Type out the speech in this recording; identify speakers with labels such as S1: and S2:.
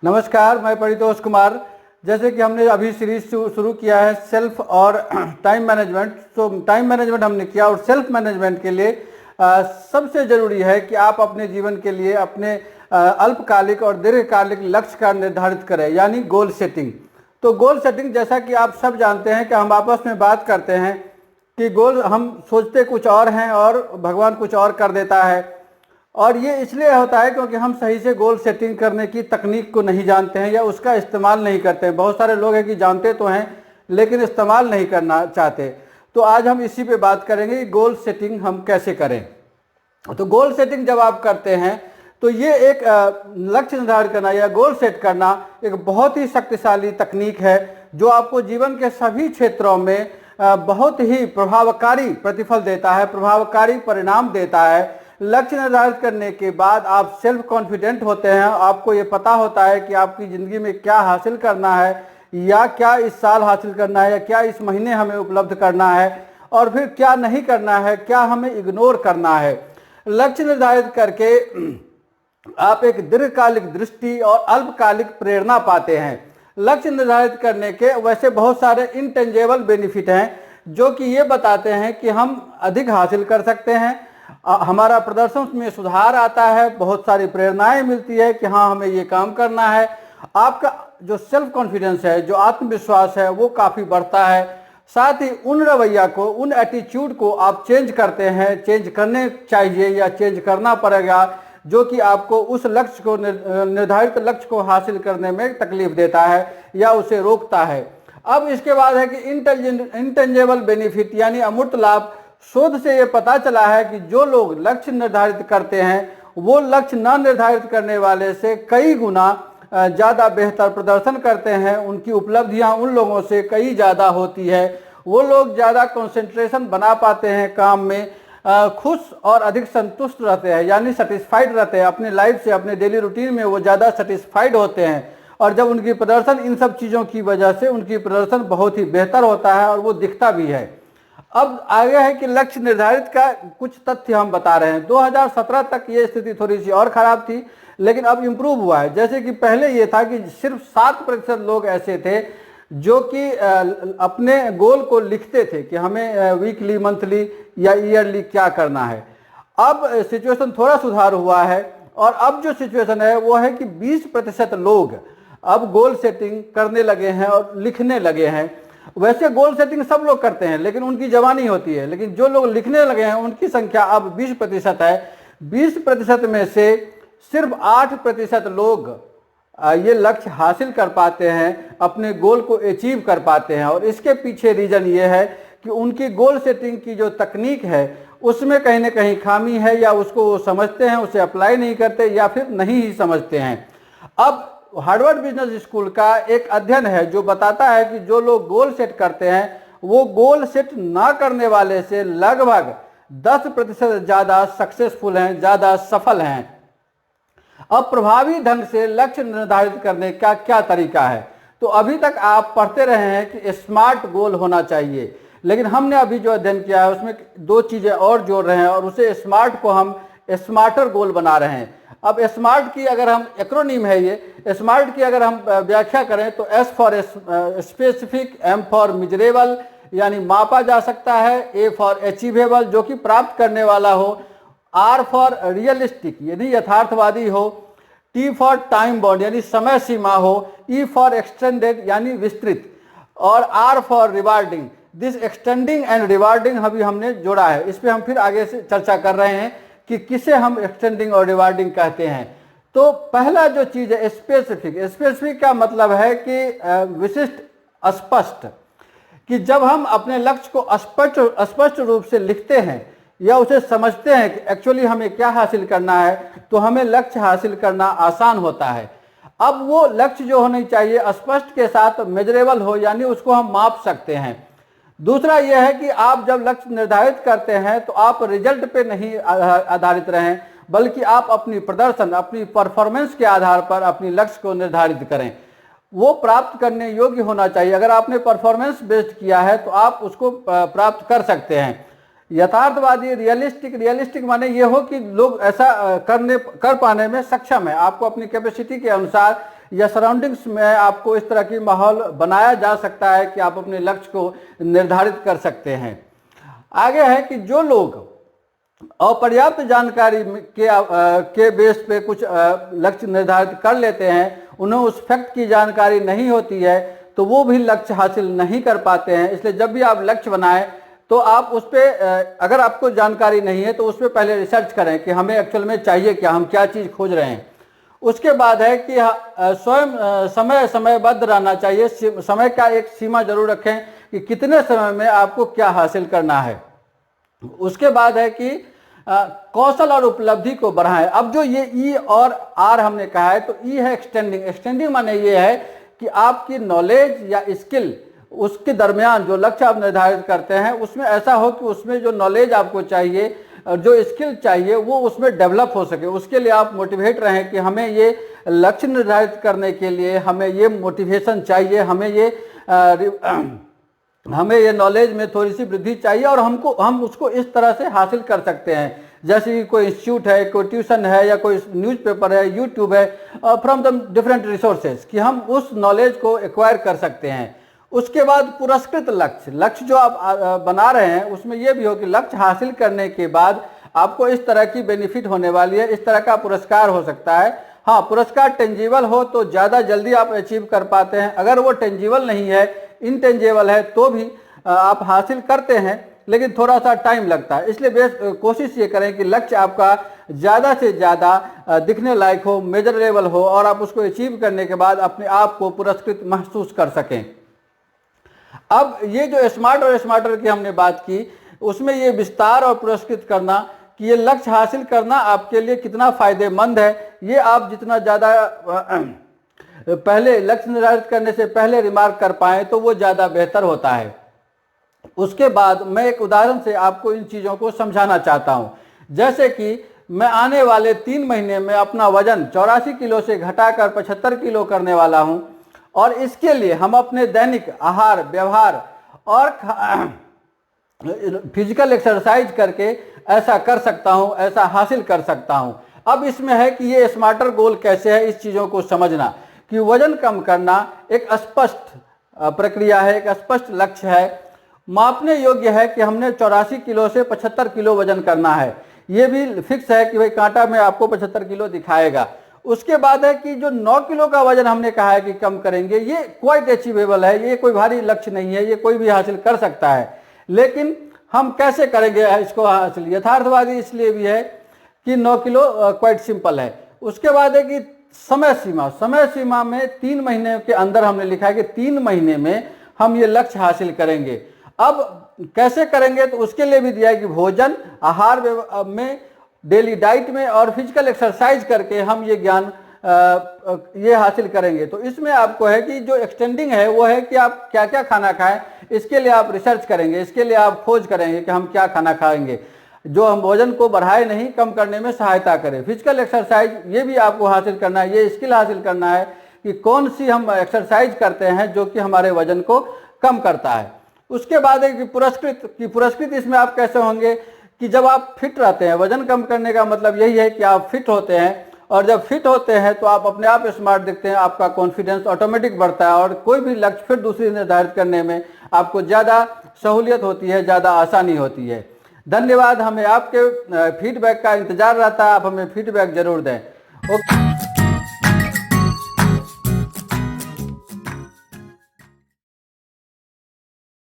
S1: नमस्कार, मैं परितोष कुमार। जैसे कि हमने अभी सीरीज शुरू किया है सेल्फ और टाइम मैनेजमेंट। तो टाइम मैनेजमेंट हमने किया और सेल्फ मैनेजमेंट के लिए सबसे ज़रूरी है कि आप अपने जीवन के लिए अपने अल्पकालिक और दीर्घकालिक लक्ष्य का निर्धारित करें, यानी गोल सेटिंग। तो गोल सेटिंग, जैसा कि आप सब जानते हैं कि हम आपस में बात करते हैं कि गोल हम सोचते कुछ और हैं और भगवान कुछ और कर देता है। और ये इसलिए होता है क्योंकि हम सही से गोल सेटिंग करने की तकनीक को नहीं जानते हैं या उसका इस्तेमाल नहीं करते हैं। बहुत सारे लोग हैं कि जानते तो हैं लेकिन इस्तेमाल नहीं करना चाहते। तो आज हम इसी पे बात करेंगे कि गोल सेटिंग हम कैसे करें। तो गोल सेटिंग जब आप करते हैं तो ये एक लक्ष्य निर्धारित करना या गोल सेट करना एक बहुत ही शक्तिशाली तकनीक है जो आपको जीवन के सभी क्षेत्रों में बहुत ही प्रभावकारी प्रतिफल देता है, प्रभावकारी परिणाम देता है। लक्ष्य निर्धारित करने के बाद आप सेल्फ कॉन्फिडेंट होते हैं। आपको ये पता होता है कि आपकी ज़िंदगी में क्या हासिल करना है या क्या इस साल हासिल करना है या क्या इस महीने हमें उपलब्ध करना है और फिर क्या नहीं करना है, क्या हमें इग्नोर करना है। लक्ष्य निर्धारित करके आप एक दीर्घकालिक दृष्टि और अल्पकालिक प्रेरणा पाते हैं। लक्ष्य निर्धारित करने के वैसे बहुत सारे इनटेंजेबल बेनिफिट हैं जो कि ये बताते हैं कि हम अधिक हासिल कर सकते हैं, हमारा प्रदर्शन में सुधार आता है, बहुत सारी प्रेरणाएं मिलती है कि हाँ हमें ये काम करना है। आपका जो सेल्फ कॉन्फिडेंस है, जो आत्मविश्वास है, वो काफ़ी बढ़ता है। साथ ही उन रवैया को, उन एटीट्यूड को आप चेंज करते हैं, चेंज करने चाहिए या चेंज करना पड़ेगा जो कि आपको उस लक्ष्य को, निर्धारित लक्ष्य को हासिल करने में तकलीफ देता है या उसे रोकता है। अब इसके बाद है कि इंटेंजेबल बेनिफिट यानी अमूर्त लाभ। शोध से ये पता चला है कि जो लोग लक्ष्य निर्धारित करते हैं वो लक्ष्य न निर्धारित करने वाले से कई गुना ज़्यादा बेहतर प्रदर्शन करते हैं। उनकी उपलब्धियां उन लोगों से कई ज़्यादा होती है। वो लोग ज़्यादा कंसंट्रेशन बना पाते हैं काम में, खुश और अधिक संतुष्ट रहते हैं, यानी सेटिस्फाइड रहते हैं अपने लाइफ से, अपने डेली रूटीन में वो ज़्यादा सेटिस्फाइड होते हैं। और जब उनकी प्रदर्शन, इन सब चीज़ों की वजह से उनकी प्रदर्शन बहुत ही बेहतर होता है और वो दिखता भी है। अब आगे है कि लक्ष्य निर्धारित का कुछ तथ्य हम बता रहे हैं। 2017 तक ये स्थिति थोड़ी सी और ख़राब थी लेकिन अब इम्प्रूव हुआ है। जैसे कि पहले ये था कि सिर्फ 7% लोग ऐसे थे जो कि अपने गोल को लिखते थे कि हमें वीकली, मंथली या ईयरली क्या करना है। अब सिचुएशन थोड़ा सुधार हुआ है और अब जो सिचुएशन है वो है कि 20% लोग अब गोल सेटिंग करने लगे हैं और लिखने लगे हैं। वैसे गोल सेटिंग सब लोग करते हैं लेकिन उनकी जवानी होती है, लेकिन जो लोग लिखने लगे हैं उनकी संख्या अब 20% है। 20% में से सिर्फ 8% लोग ये लक्ष्य हासिल कर पाते हैं, अपने गोल को अचीव कर पाते हैं। और इसके पीछे रीजन ये है कि उनकी गोल सेटिंग की जो तकनीक है उसमें कहीं ना कहीं खामी है, या उसको वो समझते हैं, उसे अप्लाई नहीं करते या फिर नहीं ही समझते हैं। अब हार्वर्ड बिजनेस स्कूल का एक अध्ययन है जो बताता है कि जो लोग गोल सेट करते हैं वो गोल सेट ना करने वाले से लगभग 10% ज़्यादा सक्सेसफुल हैं, ज़्यादा सफल हैं। अब प्रभावी ढंग से लक्ष्य निर्धारित करने का क्या तरीका है? तो अभी तक आप पढ़ते रहे हैं कि स्मार्ट गोल होना चाहिए, लेकिन हमने अभी जो अध्ययन किया है उसमें 2 चीज़ें और जोड़ रहे हैं और उसे स्मार्ट को हम स्मार्टर गोल बना रहे हैं। अब स्मार्ट की अगर हम एक्रोनिम है, ये स्मार्ट की अगर हम व्याख्या करें तो S for specific, M for miserable यानी मापा जा सकता है, A फॉर अचीवेबल जो कि प्राप्त करने वाला हो, R फॉर रियलिस्टिक यानी यथार्थवादी हो, T फॉर टाइम बाउंड यानी समय सीमा हो, E फॉर एक्सटेंडेड यानी विस्तृत, और R for rewarding. This extending and rewarding अभी हमने जोड़ा है, इस पर हम फिर आगे से चर्चा कर रहे हैं कि किसे हम एक्सटेंडिंग और रिवार्डिंग कहते हैं। तो पहला जो चीज़ है स्पेसिफिक। स्पेसिफिक का मतलब है कि विशिष्ट, स्पष्ट, कि जब हम अपने लक्ष्य को स्पष्ट रूप से लिखते हैं या उसे समझते हैं कि एक्चुअली हमें क्या हासिल करना है तो हमें लक्ष्य हासिल करना आसान होता है। अब वो लक्ष्य जो होनी चाहिए स्पष्ट के साथ मेजरेबल हो, यानी उसको हम माप सकते हैं। दूसरा यह है कि आप जब लक्ष्य निर्धारित करते हैं तो आप रिजल्ट पे नहीं आधारित रहें, बल्कि आप अपनी प्रदर्शन, अपनी परफॉर्मेंस के आधार पर अपनी लक्ष्य को निर्धारित करें। वो प्राप्त करने योग्य होना चाहिए। अगर आपने परफॉर्मेंस बेस्ड किया है तो आप उसको प्राप्त कर सकते हैं। यथार्थवादी, रियलिस्टिक माने ये हो कि लोग ऐसा कर पाने में सक्षम है। आपको अपनी कैपेसिटी के अनुसार या सराउंडिंग्स में आपको इस तरह की माहौल बनाया जा सकता है कि आप अपने लक्ष्य को निर्धारित कर सकते हैं। आगे है कि जो लोग अपर्याप्त जानकारी के बेस पे कुछ लक्ष्य निर्धारित कर लेते हैं, उन्हें उस फैक्ट की जानकारी नहीं होती है, तो वो भी लक्ष्य हासिल नहीं कर पाते हैं। इसलिए जब भी आप लक्ष्य बनाएं तो आप उस पर, अगर आपको जानकारी नहीं है तो उस पर पहले रिसर्च करें कि हमें एक्चुअल में चाहिए क्या, हम क्या चीज़ खोज रहे हैं। उसके बाद है कि स्वयं समयबद्ध रहना चाहिए। समय का एक सीमा जरूर रखें कि कितने समय में आपको क्या हासिल करना है। उसके बाद है कि कौशल और उपलब्धि को बढ़ाएं। अब जो ये ई और आर हमने कहा है, तो ई है एक्सटेंडिंग। एक्सटेंडिंग माने ये है कि आपकी नॉलेज या स्किल, उसके दरमियान जो लक्ष्य आप निर्धारित करते हैं उसमें ऐसा हो कि उसमें जो नॉलेज आपको चाहिए, जो स्किल चाहिए, वो उसमें डेवलप हो सके। उसके लिए आप मोटिवेट रहें कि हमें ये लक्ष्य निर्धारित करने के लिए हमें ये मोटिवेशन चाहिए, हमें ये नॉलेज में थोड़ी सी वृद्धि चाहिए और हम उसको इस तरह से हासिल कर सकते हैं। जैसे कि कोई इंस्टीट्यूट है, कोई ट्यूशन है, या कोई न्यूज़पेपर है, यूट्यूब है, फ्रॉम द डिफरेंट रिसोर्सेज, कि हम उस नॉलेज को एक्वायर कर सकते हैं। उसके बाद पुरस्कृत लक्ष्य जो आप बना रहे हैं उसमें यह भी हो कि लक्ष्य हासिल करने के बाद आपको इस तरह की बेनिफिट होने वाली है, इस तरह का पुरस्कार हो सकता है। हाँ, पुरस्कार टेंजिबल हो तो ज़्यादा जल्दी आप अचीव कर पाते हैं। अगर वो टेंजिबल नहीं है, इनटेंजिबल है, तो भी आप हासिल करते हैं, लेकिन थोड़ा सा टाइम लगता है। इसलिए कोशिश ये करें कि लक्ष्य आपका ज़्यादा से ज़्यादा दिखने लायक हो, मेजरेबल हो, और आप उसको अचीव करने के बाद अपने आप को पुरस्कृत महसूस कर सकें। अब ये जो स्मार्ट और स्मार्टर की हमने बात की, उसमें ये विस्तार और पुरस्कृत करना कि ये लक्ष्य हासिल करना आपके लिए कितना फायदेमंद है, ये आप जितना ज़्यादा पहले लक्ष्य निर्धारित करने से पहले रिमार्क कर पाएँ तो वो ज़्यादा बेहतर होता है। उसके बाद मैं एक उदाहरण से आपको इन चीज़ों को समझाना चाहता हूँ। जैसे कि मैं आने वाले 3 महीने में अपना वजन 84 किलो से घटाकर 75 किलो करने वाला हूँ, और इसके लिए हम अपने दैनिक आहार, व्यवहार और फिजिकल एक्सरसाइज करके ऐसा कर सकता हूँ, ऐसा हासिल कर सकता हूँ। अब इसमें है कि ये स्मार्टर गोल कैसे है, इस चीज़ों को समझना कि वजन कम करना एक स्पष्ट प्रक्रिया है, एक स्पष्ट लक्ष्य है। मापने योग्य है कि हमने 84 किलो से 75 किलो वजन करना है, ये भी फिक्स है कि भाई कांटा में आपको 75 किलो दिखाएगा। उसके बाद है कि जो 9 किलो का वजन हमने कहा है कि कम करेंगे, ये क्वाइट अचीवेबल है, ये कोई भारी लक्ष्य नहीं है, ये कोई भी हासिल कर सकता है। लेकिन हम कैसे करेंगे इसको हासिल? यथार्थवादी इसलिए भी है कि 9 किलो क्वाइट सिंपल है। उसके बाद है कि समय सीमा में 3 महीने के अंदर हमने लिखा है कि 3 महीने में हम ये लक्ष्य हासिल करेंगे। अब कैसे करेंगे, तो उसके लिए भी दिया है कि भोजन, आहार में, डेली डाइट में और फिजिकल एक्सरसाइज करके हम ये ज्ञान ये हासिल करेंगे। तो इसमें आपको है कि जो एक्सटेंडिंग है वो है कि आप क्या क्या खाना खाएं, इसके लिए आप रिसर्च करेंगे, इसके लिए आप खोज करेंगे कि हम क्या खाना खाएंगे जो हम वजन को बढ़ाए नहीं, कम करने में सहायता करे। फिजिकल एक्सरसाइज ये भी आपको हासिल करना है, ये स्किल हासिल करना है कि कौन सी हम एक्सरसाइज करते हैं जो कि हमारे वजन को कम करता है। उसके बाद है कि पुरस्कृत इसमें आप कैसे होंगे कि जब आप फिट रहते हैं, वजन कम करने का मतलब यही है कि आप फिट होते हैं, और जब फिट होते हैं तो आप अपने आप स्मार्ट दिखते हैं, आपका कॉन्फिडेंस ऑटोमेटिक बढ़ता है और कोई भी लक्ष्य फिर दूसरी निर्धारित करने में आपको ज़्यादा सहूलियत होती है, ज़्यादा आसानी होती है। धन्यवाद। हमें आपके फीडबैक का इंतजार रहता है, आप हमें फीडबैक जरूर दें। ओके।